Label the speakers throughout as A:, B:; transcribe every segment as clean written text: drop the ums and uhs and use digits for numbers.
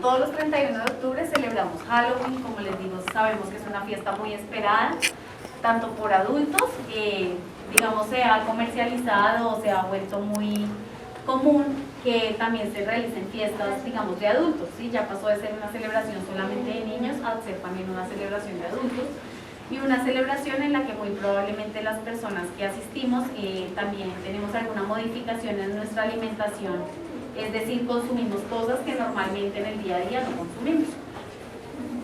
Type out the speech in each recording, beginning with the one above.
A: todos los 31 de octubre celebramos Halloween, como les digo, sabemos que es una fiesta muy esperada, tanto por adultos, digamos se ha comercializado o se ha vuelto muy común que también se realicen fiestas, digamos, de adultos, ¿sí? Ya pasó de ser una celebración solamente de niños a ser también una celebración de adultos, y una celebración en la que muy probablemente las personas que asistimos también tenemos alguna modificación en nuestra alimentación, es decir, consumimos cosas que normalmente en el día a día no consumimos.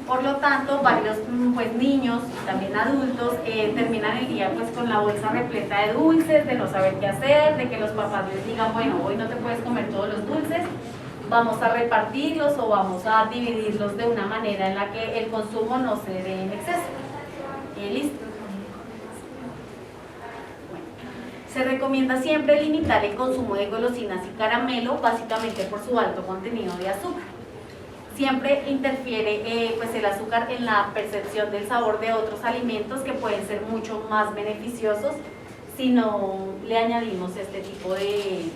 A: Por lo tanto, varios pues, niños y también adultos terminan el día pues, con la bolsa repleta de dulces, de no saber qué hacer, de que los papás les digan, bueno, hoy no te puedes comer todos los dulces, vamos a repartirlos o vamos a dividirlos de una manera en la que el consumo no se dé en exceso. Listo. Bueno, se recomienda siempre limitar el consumo de golosinas y caramelo, básicamente por su alto contenido de azúcar. Siempre interfiere pues el azúcar en la percepción del sabor de otros alimentos que pueden ser mucho más beneficiosos si no le añadimos este tipo de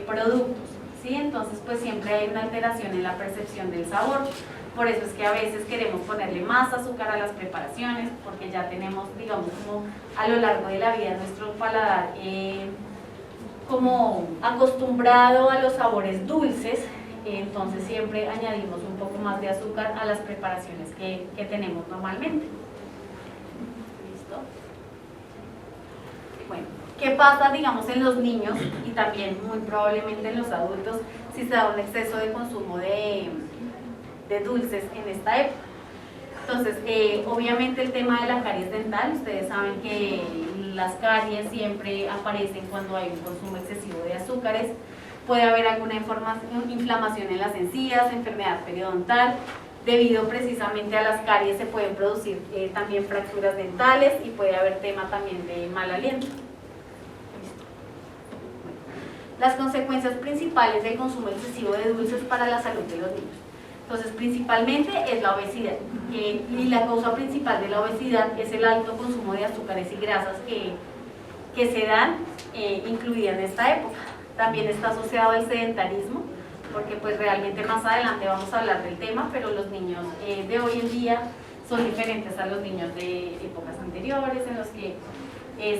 A: productos, ¿sí? Entonces pues siempre hay una alteración en la percepción del sabor. Por eso es que a veces queremos ponerle más azúcar a las preparaciones, porque ya tenemos, digamos, como a lo largo de la vida nuestro paladar como acostumbrado a los sabores dulces, entonces siempre añadimos un poco más de azúcar a las preparaciones que tenemos normalmente. ¿Listo? Bueno, ¿qué pasa, digamos, en los niños y también muy probablemente en los adultos si se da un exceso de consumo de dulces en esta época? Entonces, obviamente el tema de la caries dental, ustedes saben que las caries siempre aparecen cuando hay un consumo excesivo de azúcares. Puede haber alguna inflamación en las encías, enfermedad periodontal. Debido precisamente a las caries se pueden producir también fracturas dentales y puede haber tema también de mal aliento. Las consecuencias principales del consumo excesivo de dulces para la salud de los niños. Entonces, principalmente es la obesidad, y la causa principal de la obesidad es el alto consumo de azúcares y grasas que se dan, incluida en esta época. También está asociado al sedentarismo, porque pues realmente más adelante vamos a hablar del tema, pero los niños de hoy en día son diferentes a los niños de épocas anteriores, en los que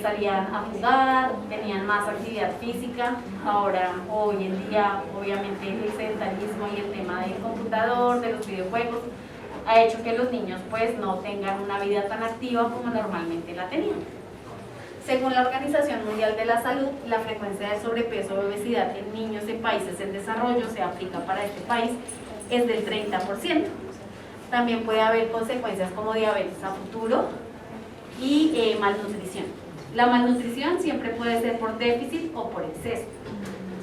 A: salían a jugar, tenían más actividad física. Ahora, hoy en día, obviamente el sedentarismo y el tema del computador, de los videojuegos, ha hecho que los niños pues no tengan una vida tan activa como normalmente la tenían. Según la Organización Mundial de la Salud, la frecuencia de sobrepeso o obesidad en niños de países en desarrollo, se aplica para este país, es del 30%. También puede haber consecuencias como diabetes a futuro y malnutrición. La malnutrición siempre puede ser por déficit o por exceso,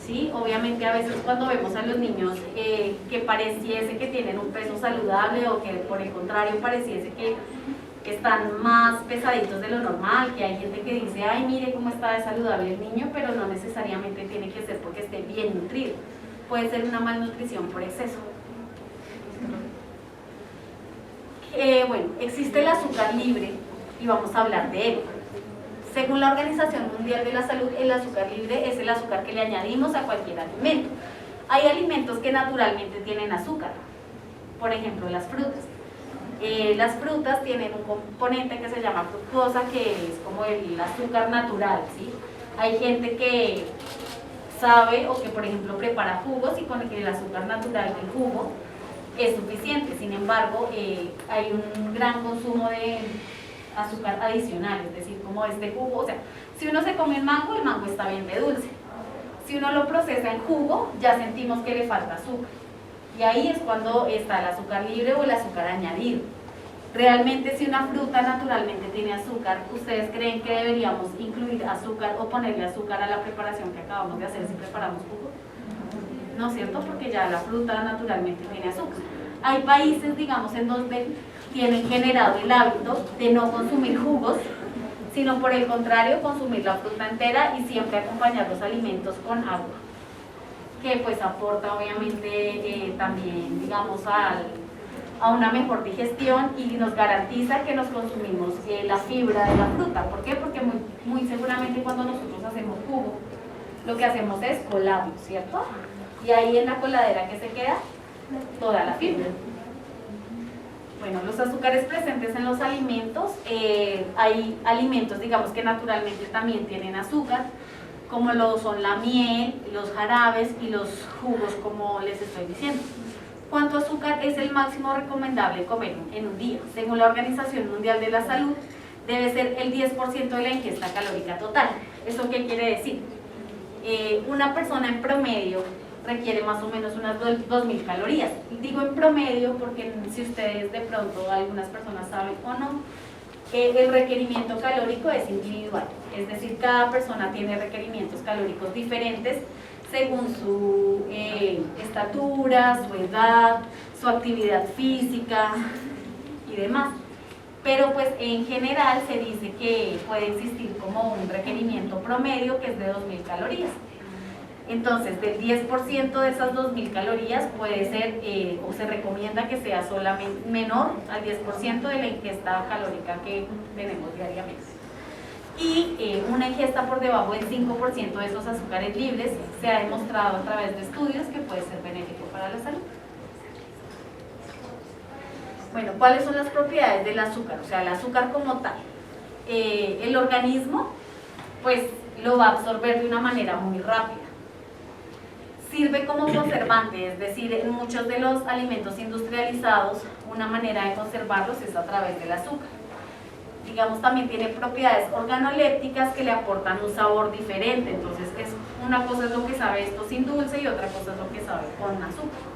A: ¿sí? Obviamente a veces cuando vemos a los niños que pareciese que tienen un peso saludable o que por el contrario pareciese que están más pesaditos de lo normal, que hay gente que dice, ay, mire cómo está de saludable el niño, pero no necesariamente tiene que ser porque esté bien nutrido. Puede ser una malnutrición por exceso. Bueno, existe el azúcar libre y vamos a hablar de él. Según la Organización Mundial de la Salud, el azúcar libre es el azúcar que le añadimos a cualquier alimento. Hay alimentos que naturalmente tienen azúcar, por ejemplo las frutas. Las frutas tienen un componente que se llama fructosa, que es como el azúcar natural, ¿sí? Hay gente que sabe o que por ejemplo prepara jugos y con el azúcar natural del jugo es suficiente. Sin embargo, hay un gran consumo de azúcar adicional, es decir, como este jugo, o sea, si uno se come el mango está bien de dulce. Si uno lo procesa en jugo, ya sentimos que le falta azúcar. Y ahí es cuando está el azúcar libre o el azúcar añadido. Realmente, si una fruta naturalmente tiene azúcar, ¿ustedes creen que deberíamos incluir azúcar o ponerle azúcar a la preparación que acabamos de hacer si preparamos jugo? ¿No es cierto? Porque ya la fruta naturalmente tiene azúcar. Hay países, digamos, en donde tienen generado el hábito de no consumir jugos, sino por el contrario, consumir la fruta entera y siempre acompañar los alimentos con agua, que pues aporta obviamente también, digamos, a una mejor digestión y nos garantiza que nos consumimos la fibra de la fruta. ¿Por qué? Porque muy seguramente cuando nosotros hacemos jugo, lo que hacemos es colamos, ¿cierto? Y ahí en la coladera que se queda, toda la fibra. Bueno, los azúcares presentes en los alimentos, hay alimentos, digamos, que naturalmente también tienen azúcar, como lo son la miel, los jarabes y los jugos, como les estoy diciendo. ¿Cuánto azúcar es el máximo recomendable comer en un día? Según la Organización Mundial de la Salud, debe ser el 10% de la ingesta calórica total. ¿Eso qué quiere decir? Una persona en promedio requiere más o menos unas 2.000 calorías. Digo en promedio porque si ustedes de pronto, algunas personas saben o no, el requerimiento calórico es individual. Es decir, cada persona tiene requerimientos calóricos diferentes según su estatura, su edad, su actividad física y demás. Pero pues en general se dice que puede existir como un requerimiento promedio que es de 2.000 calorías. Entonces, del 10% de esas 2.000 calorías puede ser, o se recomienda que sea solamente menor al 10% de la ingesta calórica que tenemos diariamente. Y una ingesta por debajo del 5% de esos azúcares libres se ha demostrado a través de estudios que puede ser benéfico para la salud. Bueno, ¿cuáles son las propiedades del azúcar? O sea, el azúcar como tal. El organismo, pues, lo va a absorber de una manera muy rápida. Sirve como conservante, es decir, en muchos de los alimentos industrializados, una manera de conservarlos es a través del azúcar. Digamos, también tiene propiedades organolépticas que le aportan un sabor diferente. Entonces, una cosa es lo que sabe esto sin dulce y otra cosa es lo que sabe con azúcar.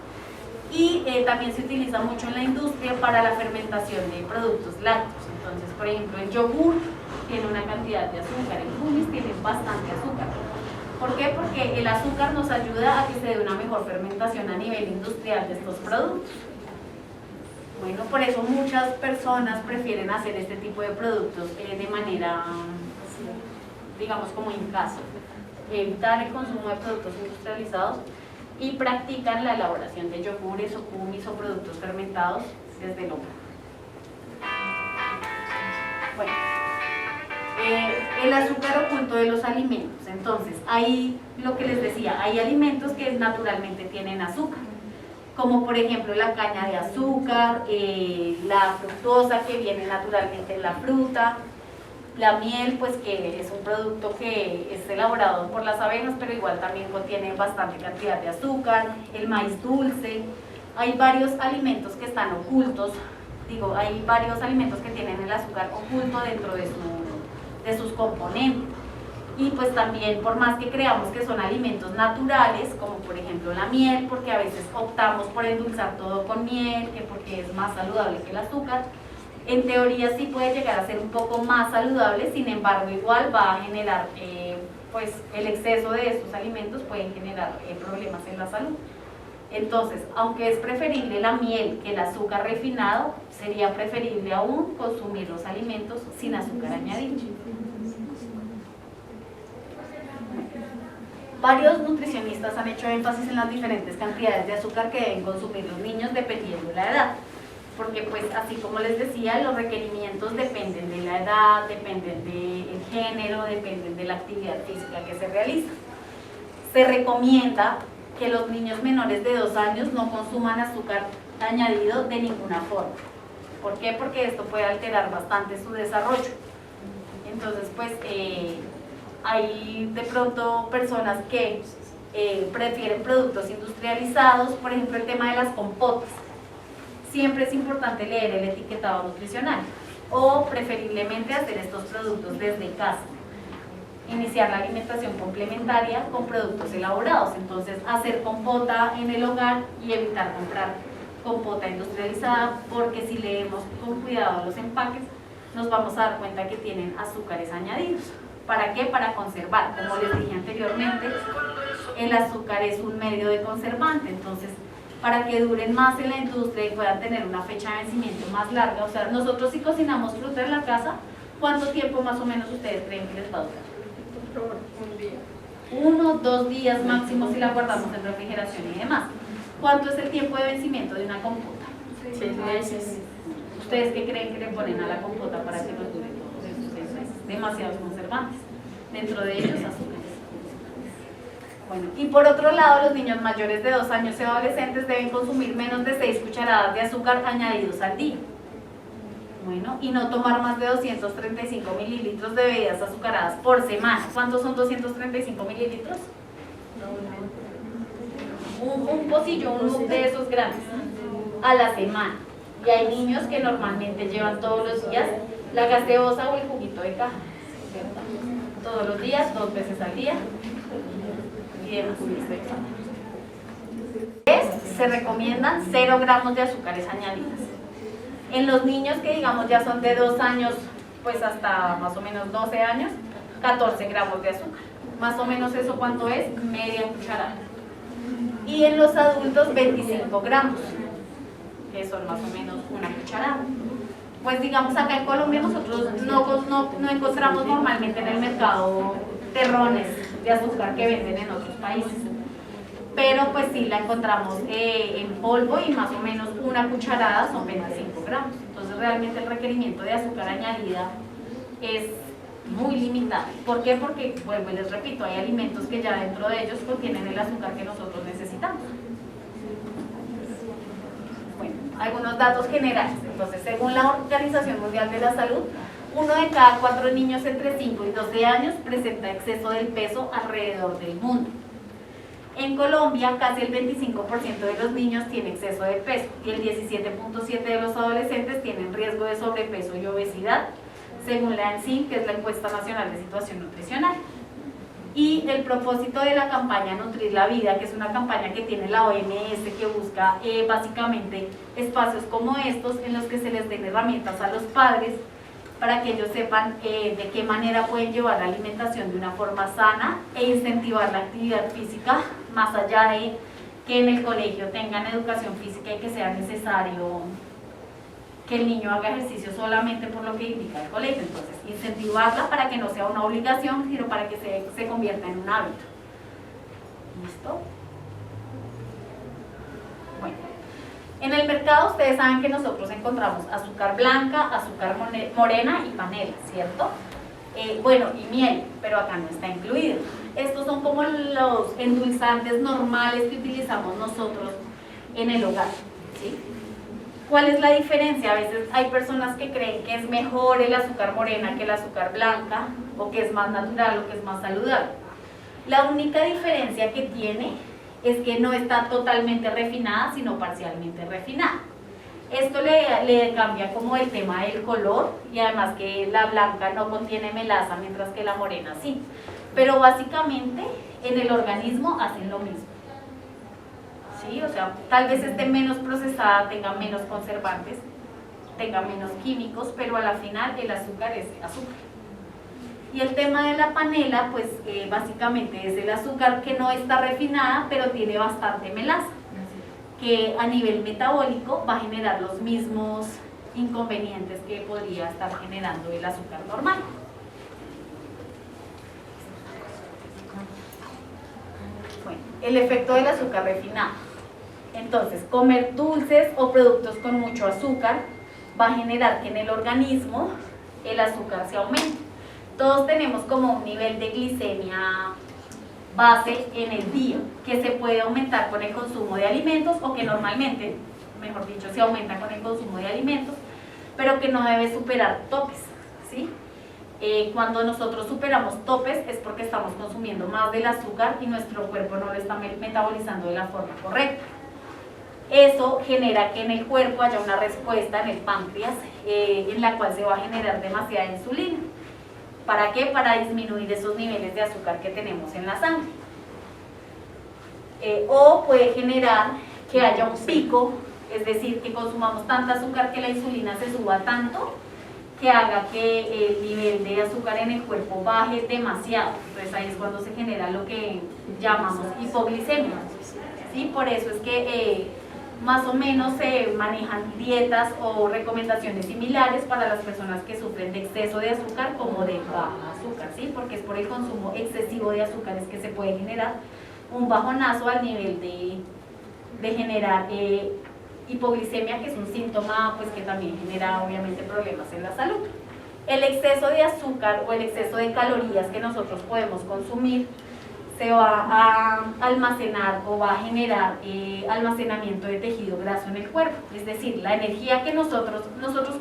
A: Y también se utiliza mucho en la industria para la fermentación de productos lácteos. Entonces, por ejemplo, el yogur tiene una cantidad de azúcar, el hummus tiene bastante azúcar. ¿Por qué? Porque el azúcar nos ayuda a que se dé una mejor fermentación a nivel industrial de estos productos. Bueno, por eso muchas personas prefieren hacer este tipo de productos de manera, digamos, como en casa. Evitar el consumo de productos industrializados y practican la elaboración de yogures o kumis o productos fermentados desde el hogar. Bueno, el azúcar oculto de los alimentos. Entonces, hay lo que les decía, hay alimentos que naturalmente tienen azúcar, como por ejemplo la caña de azúcar, la fructosa que viene naturalmente en la fruta, la miel, pues que es un producto que es elaborado por las abejas, pero igual también contiene bastante cantidad de azúcar, el maíz dulce. Hay varios alimentos que están ocultos, hay varios alimentos que tienen el azúcar oculto dentro de sus componentes. Y pues también, por más que creamos que son alimentos naturales, como por ejemplo la miel, porque a veces optamos por endulzar todo con miel, que porque es más saludable que el azúcar, en teoría sí puede llegar a ser un poco más saludable, sin embargo igual va a generar, pues el exceso de estos alimentos pueden generar problemas en la salud. Entonces, aunque es preferible la miel que el azúcar refinado, sería preferible aún consumir los alimentos sin azúcar añadido. Varios nutricionistas han hecho énfasis en las diferentes cantidades de azúcar que deben consumir los niños dependiendo de la edad. Porque pues así como les decía, los requerimientos dependen de la edad, dependen del género, dependen de la actividad física que se realiza. Se recomienda que los niños menores de 2 años no consuman azúcar añadido de ninguna forma. ¿Por qué? Porque esto puede alterar bastante su desarrollo. Entonces pues hay de pronto personas que prefieren productos industrializados, por ejemplo el tema de las compotas. Siempre es importante leer el etiquetado nutricional o preferiblemente hacer estos productos desde casa. Iniciar la alimentación complementaria con productos elaborados, entonces hacer compota en el hogar y evitar comprar compota industrializada, porque si leemos con cuidado los empaques nos vamos a dar cuenta que tienen azúcares añadidos. ¿Para qué? Para conservar. Como les dije anteriormente, el azúcar es un medio de conservante, entonces para que duren más en la industria y puedan tener una fecha de vencimiento más larga. O sea, nosotros si cocinamos fruta en la casa, ¿cuánto tiempo más o menos ustedes creen que les va a durar?
B: Un día.
A: 1 o 2 días máximo si la guardamos en refrigeración y demás. ¿Cuánto es el tiempo de vencimiento de una compota?
B: 6 meses.
A: ¿Ustedes qué creen que le ponen a la compota para que nos dure todos esos 6 meses? Demasiados conservantes, dentro de ellos azúcares. Bueno, y por otro lado, los niños mayores de 2 años y adolescentes deben consumir menos de 6 cucharadas de azúcar añadidos al día. Bueno, y no tomar más de 235 mililitros de bebidas azucaradas por semana. ¿Cuántos son 235 mililitros? Un pocillo, un mug de esos grandes a la semana. Y hay niños que normalmente llevan todos los días la gaseosa o el juguito de caja, ¿cierto? Todos los días, 2 veces al día y demás. Se recomiendan 0 gramos de azúcares añadidas. En los niños que digamos ya son de 2 años pues hasta más o menos 12 años, 14 gramos de azúcar. Más o menos eso, ¿cuánto es? Media cucharada. Y en los adultos 25 gramos, que son más o menos una cucharada. Pues digamos acá en Colombia nosotros no encontramos normalmente en el mercado terrones de azúcar que venden en otros países. Pero pues sí la encontramos en polvo y más o menos una cucharada son 25 gramos. Entonces realmente el requerimiento de azúcar añadida es muy limitado. ¿Por qué? Porque, vuelvo y les repito, hay alimentos que ya dentro de ellos contienen el azúcar que nosotros necesitamos. Bueno, algunos datos generales. Entonces, según la Organización Mundial de la Salud, 1 de cada 4 niños entre 5 y 12 años presenta exceso del peso alrededor del mundo. En Colombia, casi el 25% de los niños tiene exceso de peso y el 17.7% de los adolescentes tienen riesgo de sobrepeso y obesidad, según la ENSIN, que es la Encuesta Nacional de Situación Nutricional. Y el propósito de la campaña Nutrir la Vida, que es una campaña que tiene la OMS, que busca básicamente espacios como estos en los que se les den herramientas a los padres para que ellos sepan de qué manera pueden llevar la alimentación de una forma sana e incentivar la actividad física, más allá de que en el colegio tengan educación física y que sea necesario que el niño haga ejercicio solamente por lo que indica el colegio. Entonces, incentivarla para que no sea una obligación, sino para que se convierta en un hábito. ¿Listo? Bueno, en el mercado ustedes saben que nosotros encontramos azúcar blanca, azúcar morena y panela, ¿cierto? Bueno, y miel, pero acá no está incluido. Estos son como los endulzantes normales que utilizamos nosotros en el hogar, ¿sí? ¿Cuál es la diferencia? A veces hay personas que creen que es mejor el azúcar morena que el azúcar blanca, o que es más natural o que es más saludable. La única diferencia que tiene es que no está totalmente refinada, sino parcialmente refinada. Esto le cambia como el tema del color, y además que la blanca no contiene melaza, mientras que la morena sí. Pero básicamente en el organismo hacen lo mismo. ¿Sí? O sea, tal vez esté menos procesada, tenga menos conservantes, tenga menos químicos, pero a la final el azúcar es azúcar. Y el tema de la panela, pues básicamente es el azúcar que no está refinada, pero tiene bastante melaza, que a nivel metabólico va a generar los mismos inconvenientes que podría estar generando el azúcar normal. Bueno, el efecto del azúcar refinado. Entonces, comer dulces o productos con mucho azúcar va a generar que en el organismo el azúcar se aumente. Todos tenemos como un nivel de glicemia base en el día, que se puede aumentar con el consumo de alimentos, o que normalmente, mejor dicho, se aumenta con el consumo de alimentos, pero que no debe superar topes, ¿sí? Cuando nosotros superamos topes es porque estamos consumiendo más del azúcar y nuestro cuerpo no lo está metabolizando de la forma correcta. Eso genera que en el cuerpo haya una respuesta en el páncreas en la cual se va a generar demasiada insulina. ¿Para qué? Para disminuir esos niveles de azúcar que tenemos en la sangre. O puede generar que haya un pico, es decir, que consumamos tanta azúcar que la insulina se suba tanto que haga que el nivel de azúcar en el cuerpo baje demasiado. Entonces ahí es cuando se genera lo que llamamos hipoglicemia. ¿Sí? Por eso es que más o menos se manejan dietas o recomendaciones similares para las personas que sufren de exceso de azúcar como de baja azúcar, ¿sí? Porque es por el consumo excesivo de azúcares que se puede generar un bajonazo al nivel de generar hipoglicemia, que es un síntoma pues, que también genera obviamente problemas en la salud. El exceso de azúcar o el exceso de calorías que nosotros podemos consumir se va a almacenar o va a generar almacenamiento de tejido graso en el cuerpo. Es decir, la energía que nosotros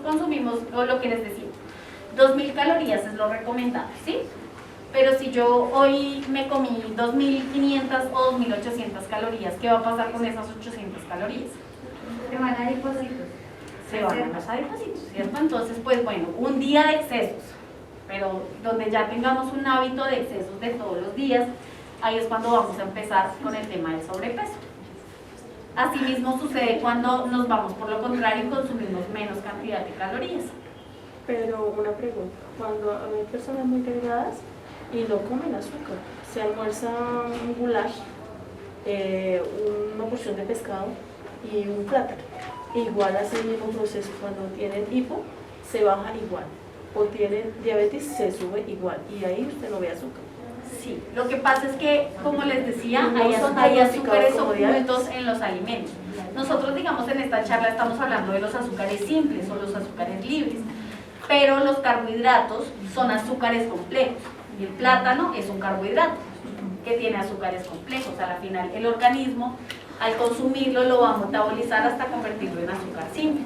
A: consumimos, o lo que les decía, 2000 calorías es lo recomendable, ¿sí? Pero si yo hoy me comí 2500 o 2800 calorías, ¿qué va a pasar con esas 800 calorías?
C: Se van a depósitos.
A: Se van a los adipocitos, ¿cierto? Entonces, pues bueno, un día de excesos, pero donde ya tengamos un hábito de excesos de todos los días, ahí es cuando vamos a empezar con el tema del sobrepeso. Asimismo sucede cuando nos vamos por lo contrario y consumimos menos cantidad de calorías.
B: Pero una pregunta, cuando hay personas muy delgadas y no comen azúcar, se almuerza un goulash, una porción de pescado y un plátano, igual hace el mismo proceso, cuando tienen hipo se baja igual, o tienen diabetes se sube igual, y ahí usted no ve azúcar.
A: Sí, lo que pasa es que, como les decía,
B: No son
A: hay
B: diagnosticados
A: azúcares
B: como
A: ocultos en los alimentos. Nosotros, digamos, en esta charla estamos hablando de los azúcares simples o los azúcares libres, pero los carbohidratos son azúcares complejos, y el plátano es un carbohidrato que tiene azúcares complejos. A la final, el organismo, al consumirlo, lo va a metabolizar hasta convertirlo en azúcar simple.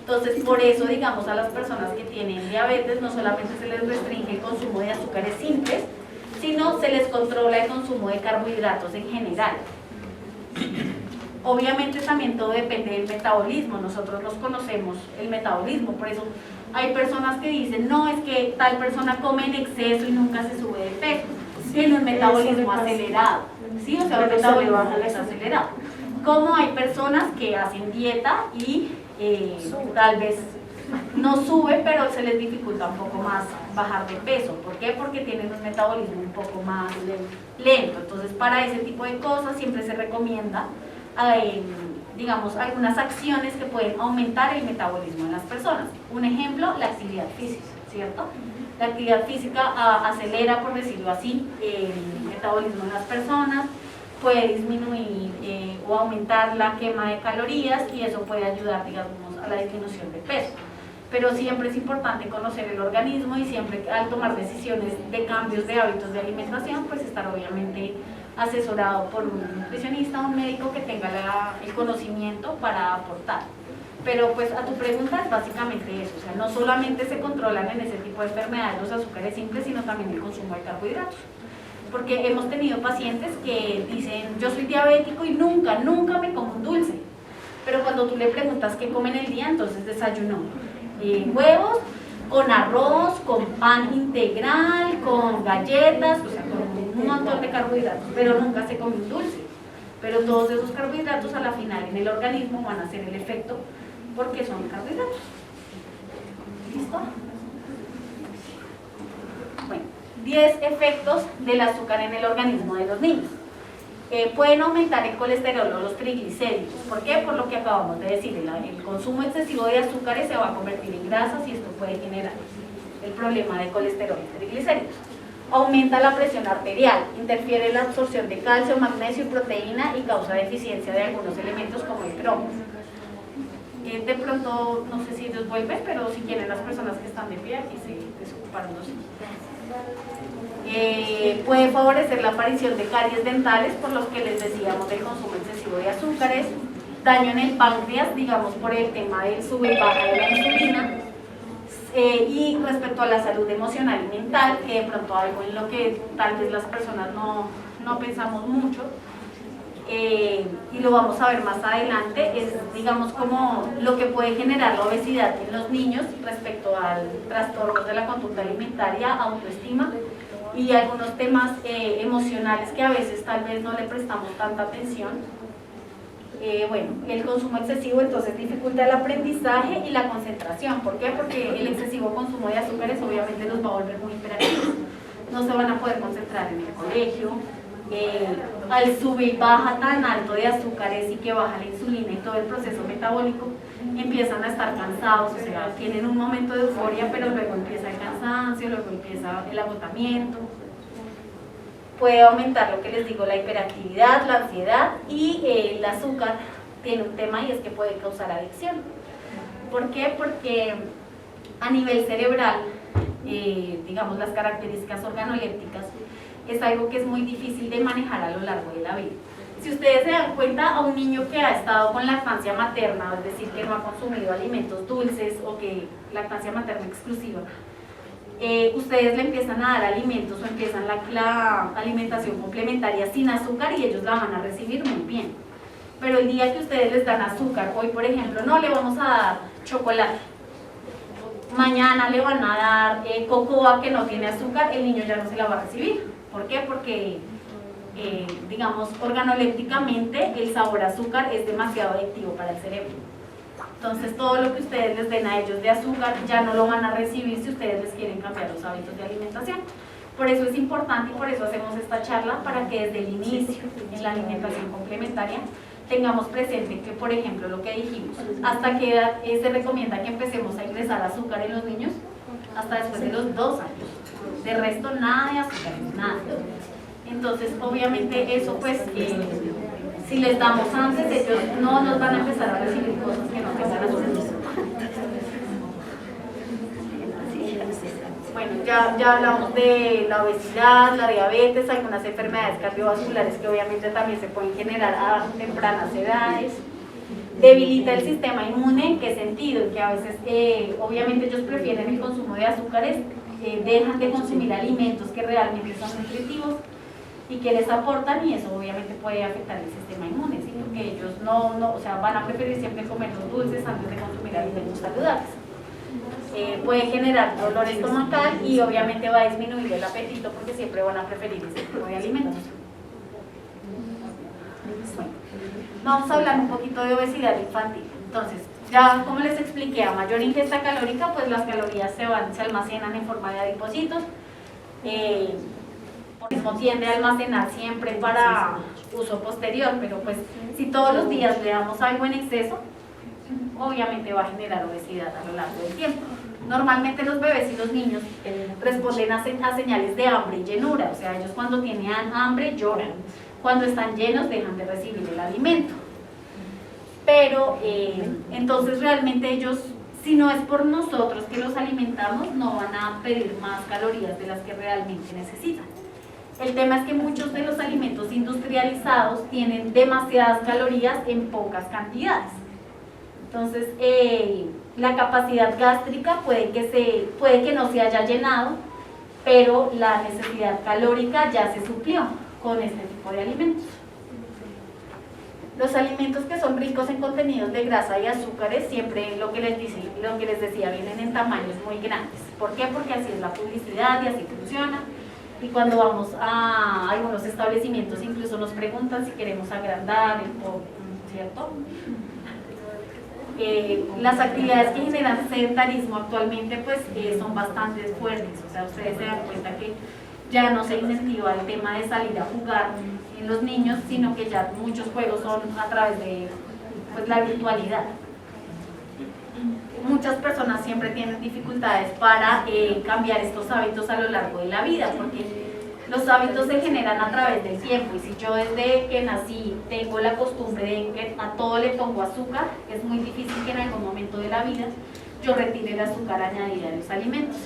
A: Entonces, por eso, digamos, a las personas que tienen diabetes, no solamente se les restringe el consumo de azúcares simples, sino se les controla el consumo de carbohidratos en general. Obviamente también todo depende del metabolismo, nosotros nos conocemos el metabolismo, por eso hay personas que dicen, no, es que tal persona come en exceso y nunca se sube de peso, tiene un metabolismo acelerado, ¿sí? O sea, un metabolismo acelerado. Como hay personas que hacen dieta y tal vez no sube, pero se les dificulta un poco más bajar de peso. ¿Por qué? Porque tienen un metabolismo un poco más lento. Entonces, para ese tipo de cosas siempre se recomienda, digamos, algunas acciones que pueden aumentar el metabolismo en las personas. Un ejemplo, la actividad física, ¿cierto? La actividad física acelera, por decirlo así, el metabolismo en las personas, puede disminuir o aumentar la quema de calorías y eso puede ayudar, digamos, a la disminución de peso. Pero siempre es importante conocer el organismo y siempre al tomar decisiones de cambios de hábitos de alimentación, pues estar obviamente asesorado por un nutricionista o un médico que tenga el conocimiento para aportar. Pero pues a tu pregunta es básicamente eso, o sea, no solamente se controlan en ese tipo de enfermedades los azúcares simples, sino también el consumo de carbohidratos. Porque hemos tenido pacientes que dicen, yo soy diabético y nunca me como un dulce. Pero cuando tú le preguntas qué comen el día, entonces desayunó huevos, con arroz, con pan integral, con galletas, o sea, con un montón de carbohidratos, pero nunca se come un dulce. Pero todos esos carbohidratos a la final en el organismo van a hacer el efecto porque son carbohidratos. ¿Listo? Bueno, 10 efectos del azúcar en el organismo de los niños. Pueden aumentar el colesterol o los triglicéridos. ¿Por qué? Por lo que acabamos de decir, el consumo excesivo de azúcares se va a convertir en grasas y esto puede generar el problema de colesterol y triglicéridos. Aumenta la presión arterial, interfiere en la absorción de calcio, magnesio y proteína y causa deficiencia de algunos elementos como el cromo. De pronto, no sé si ellos vuelven, pero si quieren las personas que están de pie aquí se desocuparon los puede favorecer la aparición de caries dentales, por lo que les decíamos del consumo excesivo de azúcares, daño en el páncreas, digamos por el tema del sube y baja de la insulina, y respecto a la salud emocional y mental, que de pronto algo en lo que tal vez las personas no pensamos mucho, y lo vamos a ver más adelante, es digamos como lo que puede generar la obesidad en los niños respecto al trastorno de la conducta alimentaria, autoestima y algunos temas emocionales que a veces tal vez no le prestamos tanta atención. Bueno, el consumo excesivo entonces dificulta el aprendizaje y la concentración. ¿Por qué? Porque el excesivo consumo de azúcares obviamente los va a volver muy hiperactivos. No se van a poder concentrar en el colegio. Al sube y baja tan alto de azúcares y que baja la insulina y todo el proceso metabólico, empiezan a estar cansados, o sea, tienen un momento de euforia, pero luego empieza el cansancio, luego empieza el agotamiento. Puede aumentar lo que les digo, la hiperactividad, la ansiedad, y el azúcar tiene un tema y es que puede causar adicción. ¿Por qué? Porque a nivel cerebral, digamos las características organolépticas, es algo que es muy difícil de manejar a lo largo de la vida. Si ustedes se dan cuenta, a un niño que ha estado con lactancia materna, es decir, que no ha consumido alimentos dulces o que lactancia materna exclusiva, ustedes le empiezan a dar alimentos o empiezan la alimentación complementaria sin azúcar y ellos la van a recibir muy bien. Pero el día que ustedes les dan azúcar, hoy por ejemplo, no le vamos a dar chocolate, mañana le van a dar cocoa que no tiene azúcar, el niño ya no se la va a recibir. ¿Por qué? Porque digamos, organolépticamente el sabor a azúcar es demasiado adictivo para el cerebro. Entonces todo lo que ustedes les den a ellos de azúcar ya no lo van a recibir si ustedes les quieren cambiar los hábitos de alimentación. Por eso es importante y por eso hacemos esta charla, para que desde el inicio en la alimentación complementaria tengamos presente que, por ejemplo, lo que dijimos, ¿hasta qué edad se recomienda que empecemos a ingresar azúcar en los niños? Hasta después de los 2 años. De resto, nada de azúcar, nada. Entonces, obviamente, eso pues, si les damos antes, ellos no nos van a empezar a recibir cosas que no tengan azúcar. Bueno, ya hablamos de la obesidad, la diabetes, algunas enfermedades cardiovasculares que obviamente también se pueden generar a tempranas edades. Debilita el sistema inmune. ¿En qué sentido? En que a veces, obviamente, ellos prefieren el consumo de azúcares, dejan de consumir alimentos que realmente son nutritivos y que les aportan, y eso obviamente puede afectar el sistema inmune, ¿sí? Porque ellos o sea, van a preferir siempre comer los dulces antes de consumir alimentos saludables. Puede generar dolor estomacal y obviamente va a disminuir el apetito porque siempre van a preferir ese tipo de alimentos. Bueno, vamos a hablar un poquito de obesidad infantil. Entonces, ya como les expliqué, a mayor ingesta calórica, pues las calorías se almacenan en forma de adipocitos. Por mismo tiende a almacenar siempre para uso posterior, pero pues si todos los días le damos algo en exceso, obviamente va a generar obesidad a lo largo del tiempo. Normalmente los bebés y los niños responden a señales de hambre y llenura, o sea, ellos cuando tienen hambre lloran, cuando están llenos dejan de recibir el alimento. Pero entonces realmente ellos, si no es por nosotros que los alimentamos, no van a pedir más calorías de las que realmente necesitan. El tema es que muchos de los alimentos industrializados tienen demasiadas calorías en pocas cantidades. Entonces, la capacidad gástrica puede que no se haya llenado, pero la necesidad calórica ya se suplió con este tipo de alimentos. Los alimentos que son ricos en contenidos de grasa y azúcares, siempre lo que les decía, vienen en tamaños muy grandes. ¿Por qué? Porque así es la publicidad y así funciona. Y cuando vamos a algunos establecimientos incluso nos preguntan si queremos agrandar el poco, ¿cierto? Las actividades que generan sedentarismo actualmente pues son bastante fuertes, o sea, ustedes se dan cuenta que ya no se incentiva el tema de salir a jugar en los niños, sino que ya muchos juegos son a través de pues, la virtualidad. Muchas personas siempre tienen dificultades para cambiar estos hábitos a lo largo de la vida, porque los hábitos se generan a través del tiempo, y si yo desde que nací tengo la costumbre de que a todo le pongo azúcar, es muy difícil que en algún momento de la vida yo retire el azúcar añadida de los alimentos.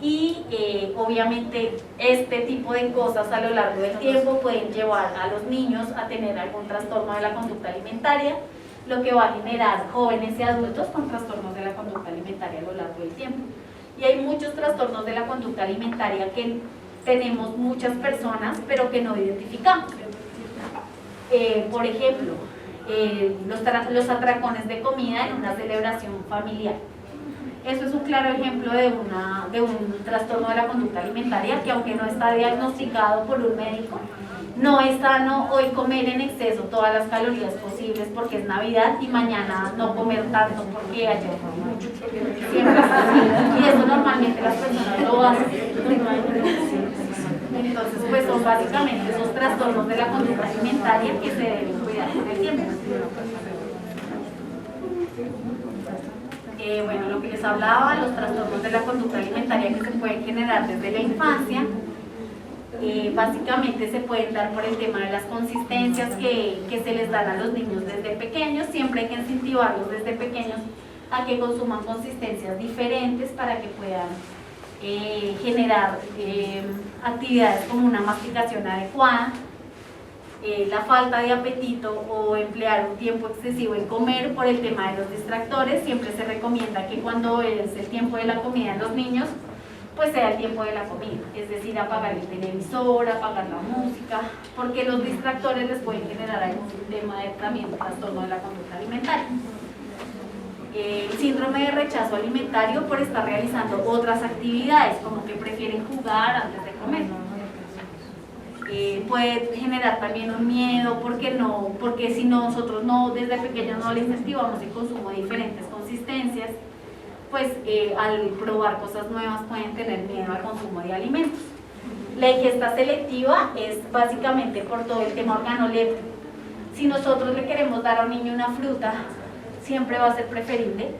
A: Y obviamente este tipo de cosas a lo largo del tiempo pueden llevar a los niños a tener algún trastorno de la conducta alimentaria, lo que va a generar jóvenes y adultos con trastornos de la conducta alimentaria a lo largo del tiempo. Y hay muchos trastornos de la conducta alimentaria que tenemos muchas personas, pero que no identificamos. Por ejemplo, los atracones de comida en una celebración familiar. Eso es un claro ejemplo de un trastorno de la conducta alimentaria que, aunque no está diagnosticado por un médico, no es sano hoy comer en exceso todas las calorías posibles porque es Navidad y mañana no comer tanto porque ayer comí mucho. Siempre es así. Y eso normalmente las personas lo hacen. Entonces, pues son básicamente esos trastornos de la conducta alimentaria que se deben cuidar con el tiempo. Bueno, lo que les hablaba, los trastornos de la conducta alimentaria que se pueden generar desde la infancia, básicamente se pueden dar por el tema de las consistencias que se les dan a los niños desde pequeños. Siempre hay que incentivarlos desde pequeños a que consuman consistencias diferentes para que puedan generar actividades como una masticación adecuada, la falta de apetito o emplear un tiempo excesivo en comer por el tema de los distractores. Siempre se recomienda que cuando es el tiempo de la comida en los niños, pues sea el tiempo de la comida, es decir, apagar el televisor, apagar la música, porque los distractores les pueden generar algún tema de también trastorno de la conducta alimentaria. El síndrome de rechazo alimentario por estar realizando otras actividades, como que prefieren jugar antes de comer. Puede generar también un miedo porque si nosotros desde pequeños no les incentivamos el consumo de diferentes consistencias, pues al probar cosas nuevas pueden tener miedo al consumo de alimentos. La ingesta selectiva es básicamente por todo el tema organoléptico. Si nosotros le queremos dar a un niño una fruta, siempre va a ser preferible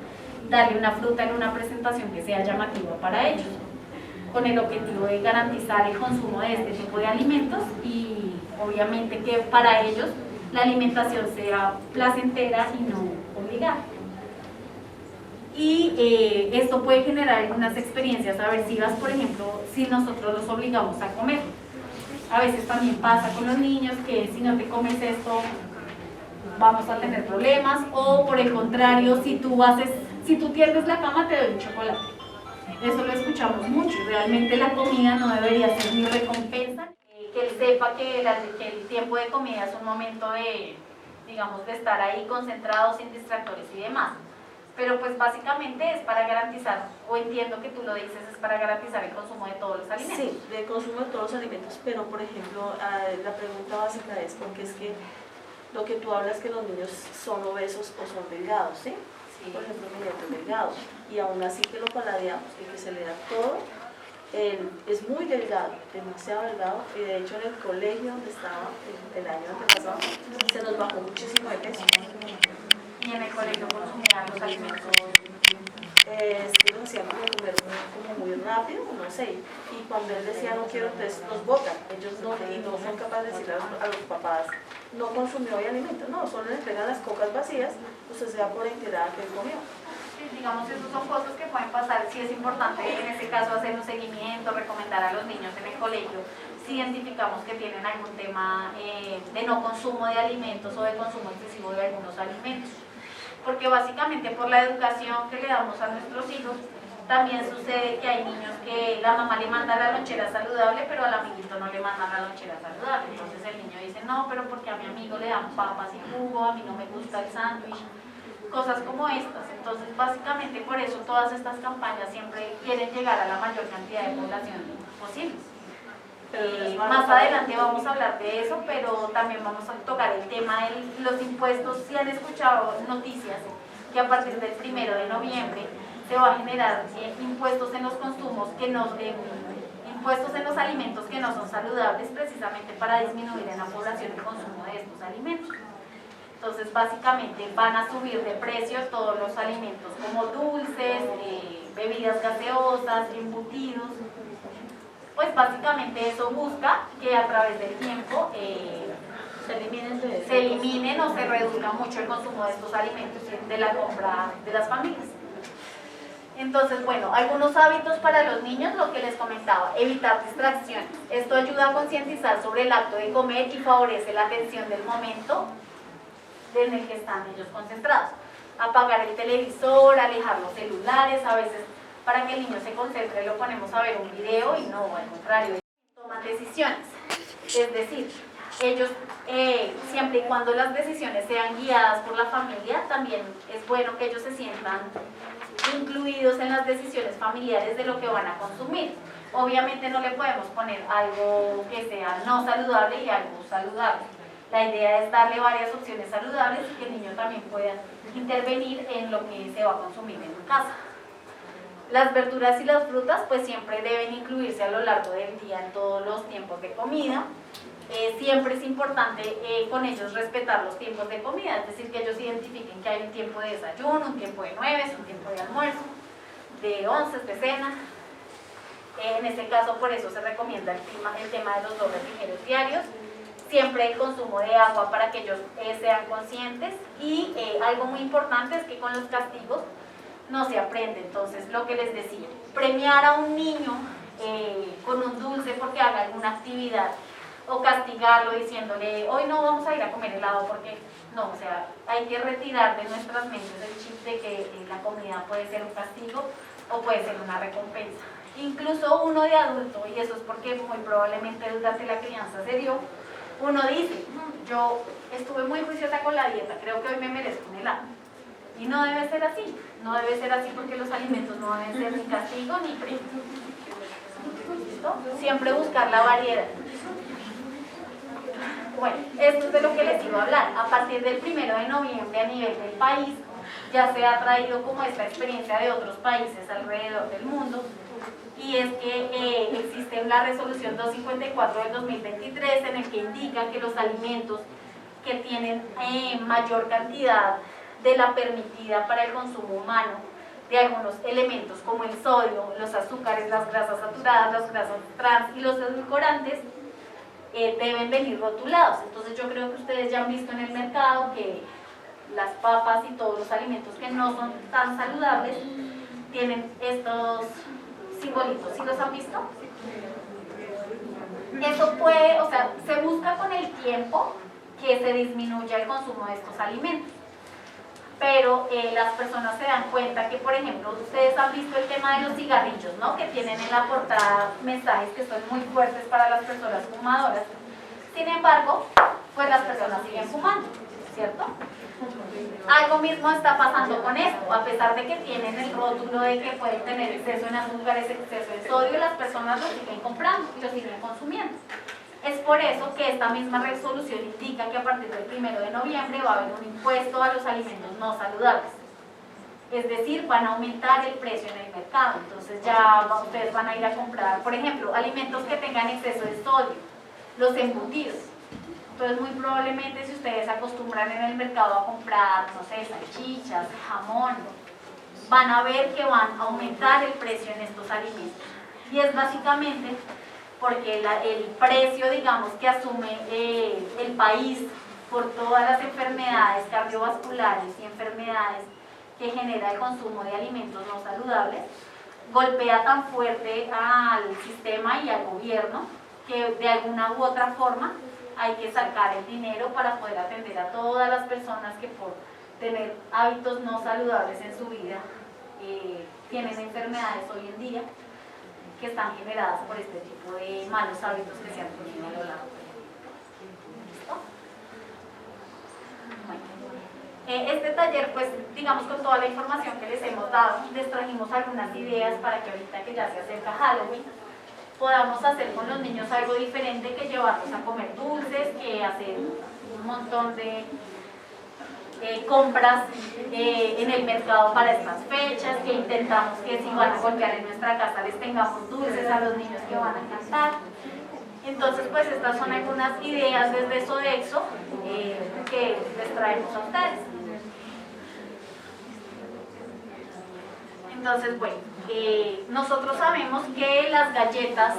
A: darle una fruta en una presentación que sea llamativa para ellos, con el objetivo de garantizar el consumo de este tipo de alimentos y obviamente que para ellos la alimentación sea placentera y no obligada. Y esto puede generar algunas experiencias aversivas, por ejemplo, si nosotros los obligamos a comer. A veces también pasa con los niños que si no te comes esto vamos a tener problemas, o por el contrario, si tú tiendes la cama te doy un chocolate. Eso lo escuchamos mucho y realmente la comida no debería ser mi recompensa. Que él sepa que el tiempo de comida es un momento de, digamos, de estar ahí concentrado, sin distractores y demás. Pero pues básicamente es para garantizar, o entiendo que tú lo dices, es para garantizar el consumo de todos los alimentos.
B: Sí, del consumo de todos los alimentos, pero por ejemplo, la pregunta básica es porque es que lo que tú hablas es que los niños son obesos o son delgados, ¿sí? Sí. Por ejemplo, mi nieto es delgado y aún así que lo paladeamos y que se le da todo, él es muy delgado, demasiado delgado, y de hecho en el colegio donde estaba el año antepasado se nos bajó muchísimo de peso.
A: Y en el colegio consumían los alimentos.
B: Es que lo hacían como muy rápido, no sé, y cuando él decía no quiero, entonces los botan, ellos no son capaces de decirle a los papás no consumió hoy alimentos, no, solo le entregan las cocas vacías, usted se da por enterada que él comió.
A: Sí, digamos, esos son cosas que pueden pasar, sí es importante en este caso hacer un seguimiento, recomendar a los niños en el colegio, si identificamos que tienen algún tema de no consumo de alimentos o de consumo excesivo de algunos alimentos. Porque básicamente por la educación que le damos a nuestros hijos, también sucede que hay niños que la mamá le manda la lonchera saludable, pero al amiguito no le mandan la lonchera saludable. Entonces el niño dice, no, pero porque a mi amigo le dan papas y jugo, a mí no me gusta el sándwich, cosas como estas. Entonces básicamente por eso todas estas campañas siempre quieren llegar a la mayor cantidad de población posible. Más adelante vamos a hablar de eso, pero también vamos a tocar el tema de los impuestos. Si han escuchado noticias que a partir del 1 de noviembre se va a generar impuestos en los consumos impuestos en los alimentos que no son saludables, precisamente para disminuir en la población el consumo de estos alimentos. Entonces básicamente van a subir de precio todos los alimentos como dulces, bebidas gaseosas, embutidos. Pues básicamente eso busca que a través del tiempo se eliminen o se reduzca mucho el consumo de estos alimentos de la compra de las familias. Entonces, bueno, algunos hábitos para los niños, lo que les comentaba, evitar distracciones. Esto ayuda a concientizar sobre el acto de comer y favorece la atención del momento en el que están ellos concentrados. Apagar el televisor, alejar los celulares, a veces para que el niño se concentre lo ponemos a ver un video y no, al contrario, toman decisiones. Es decir, ellos siempre y cuando las decisiones sean guiadas por la familia, también es bueno que ellos se sientan incluidos en las decisiones familiares de lo que van a consumir. Obviamente no le podemos poner algo que sea no saludable y algo saludable. La idea es darle varias opciones saludables y que el niño también pueda intervenir en lo que se va a consumir en casa. Las verduras y las frutas pues siempre deben incluirse a lo largo del día en todos los tiempos de comida. Siempre es importante con ellos respetar los tiempos de comida, es decir, que ellos identifiquen que hay un tiempo de desayuno, un tiempo de 9, un tiempo de almuerzo, de 11, de cena. En este caso por eso se recomienda el tema de los 2 refrigerios diarios. Siempre el consumo de agua para que ellos sean conscientes y algo muy importante es que con los castigos no se aprende. Entonces, lo que les decía, premiar a un niño con un dulce porque haga alguna actividad, o castigarlo diciéndole, hoy no vamos a ir a comer helado porque no, o sea, hay que retirar de nuestras mentes el chip de que la comida puede ser un castigo o puede ser una recompensa. Incluso uno de adulto, y eso es porque muy probablemente durante la crianza se dio, uno dice, yo estuve muy juiciosa con la dieta, creo que hoy me merezco un helado. Y no debe ser así, no debe ser así porque los alimentos no deben ser ni castigo ni premio. ¿Listo? Siempre buscar la variedad. Bueno, esto es de lo que les iba a hablar. A partir del 1 de noviembre a nivel del país ya se ha traído como esta experiencia de otros países alrededor del mundo, y es que existe la resolución 254 del 2023 en el que indica que los alimentos que tienen mayor cantidad de la permitida para el consumo humano de algunos elementos como el sodio, los azúcares, las grasas saturadas, las grasas trans y los edulcorantes deben venir rotulados. Entonces yo creo que ustedes ya han visto en el mercado que las papas y todos los alimentos que no son tan saludables tienen estos simbolitos. ¿Sí los han visto? Eso puede, o sea, se busca con el tiempo que se disminuya el consumo de estos alimentos, pero las personas se dan cuenta que, por ejemplo, ustedes han visto el tema de los cigarrillos, ¿no? Que tienen en la portada mensajes que son muy fuertes para las personas fumadoras. Sin embargo, pues las personas siguen fumando, ¿cierto? Algo mismo está pasando con esto, a pesar de que tienen el rótulo de que pueden tener exceso en azúcares, exceso en sodio, las personas lo siguen comprando y lo siguen consumiendo. Es por eso que esta misma resolución indica que a partir del 1 de noviembre va a haber un impuesto a los alimentos no saludables. Es decir, van a aumentar el precio en el mercado. Entonces ya ustedes van a ir a comprar, por ejemplo, alimentos que tengan exceso de sodio, los embutidos. Entonces muy probablemente si ustedes acostumbran en el mercado a comprar, no sé, salchichas, jamón, van a ver que van a aumentar el precio en estos alimentos. Y es básicamente porque el precio, digamos, que asume el país por todas las enfermedades cardiovasculares y enfermedades que genera el consumo de alimentos no saludables, golpea tan fuerte al sistema y al gobierno que de alguna u otra forma hay que sacar el dinero para poder atender a todas las personas que por tener hábitos no saludables en su vida tienen enfermedades hoy en día que están generadas por este tipo de malos hábitos que se han tenido a lo largo del tiempo. ¿Listo? Bueno. Este taller, pues, digamos, con toda la información que les hemos dado, les trajimos algunas ideas para que ahorita que ya se acerca Halloween, podamos hacer con los niños algo diferente que llevarlos a comer dulces, que hacer un montón de compras en el mercado para estas fechas, que intentamos que si van a golpear en nuestra casa les tengamos dulces a los niños que van a cantar. Entonces, pues estas son algunas ideas desde Sodexo que les traemos a ustedes. Entonces, bueno, nosotros sabemos que las galletas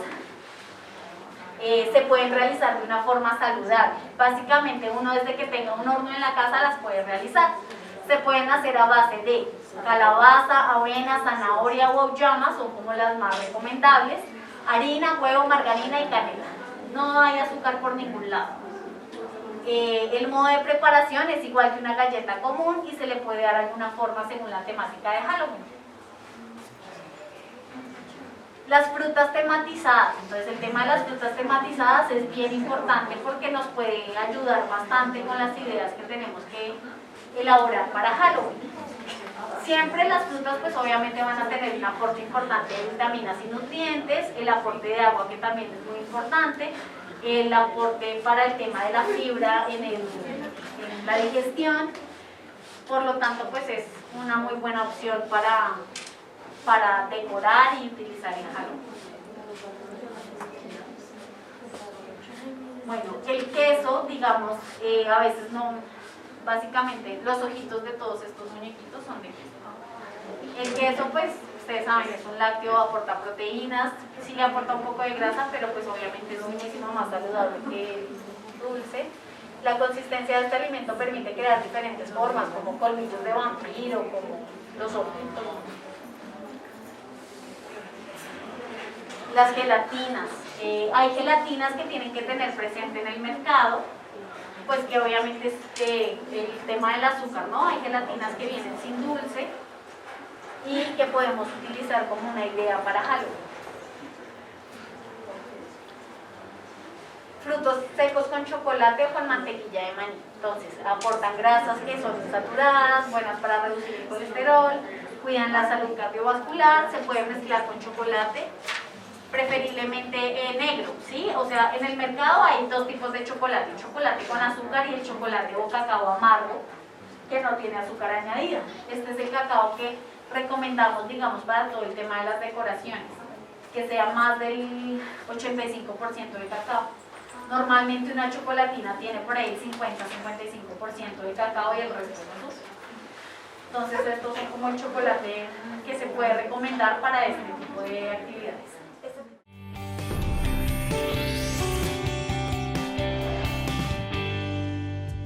A: se pueden realizar de una forma saludable. Básicamente uno desde que tenga un horno en la casa las puede realizar. Se pueden hacer a base de calabaza, avena, zanahoria o auyama, son como las más recomendables, harina, huevo, margarina y canela. No hay azúcar por ningún lado. El modo de preparación es igual que una galleta común y se le puede dar alguna forma según la temática de Halloween. Las frutas tematizadas, entonces el tema de las frutas tematizadas es bien importante porque nos puede ayudar bastante con las ideas que tenemos que elaborar para Halloween. Siempre las frutas pues obviamente van a tener un aporte importante de vitaminas y nutrientes, el aporte de agua que también es muy importante, el aporte para el tema de la fibra en la digestión, por lo tanto pues es una muy buena opción para decorar y utilizar en Halloween. Bueno, el queso, digamos, a veces no, básicamente los ojitos de todos estos muñequitos son de queso. El queso, pues, ustedes saben, es un lácteo, aporta proteínas, sí le aporta un poco de grasa, pero pues obviamente es muchísimo más saludable que el dulce. La consistencia de este alimento permite crear diferentes formas, como colmillos de vampiro, como los objetos. Las gelatinas. Hay gelatinas que tienen que tener presente en el mercado, pues que obviamente es el tema del azúcar, ¿no? Hay gelatinas que vienen sin dulce y que podemos utilizar como una idea para Halloween. Frutos secos con chocolate o con mantequilla de maní. Entonces, aportan grasas que son saturadas, buenas para reducir el colesterol, cuidan la salud cardiovascular, se puede mezclar con chocolate, preferiblemente negro, ¿sí? O sea, en el mercado hay dos tipos de chocolate, el chocolate con azúcar y el chocolate o cacao amargo, que no tiene azúcar añadida. Este es el cacao que recomendamos, digamos, para todo el tema de las decoraciones, que sea más del 85% de cacao. Normalmente una chocolatina tiene por ahí el 50-55% de cacao y el resto es azúcar. Entonces estos son como el chocolate que se puede recomendar para este tipo de actividades.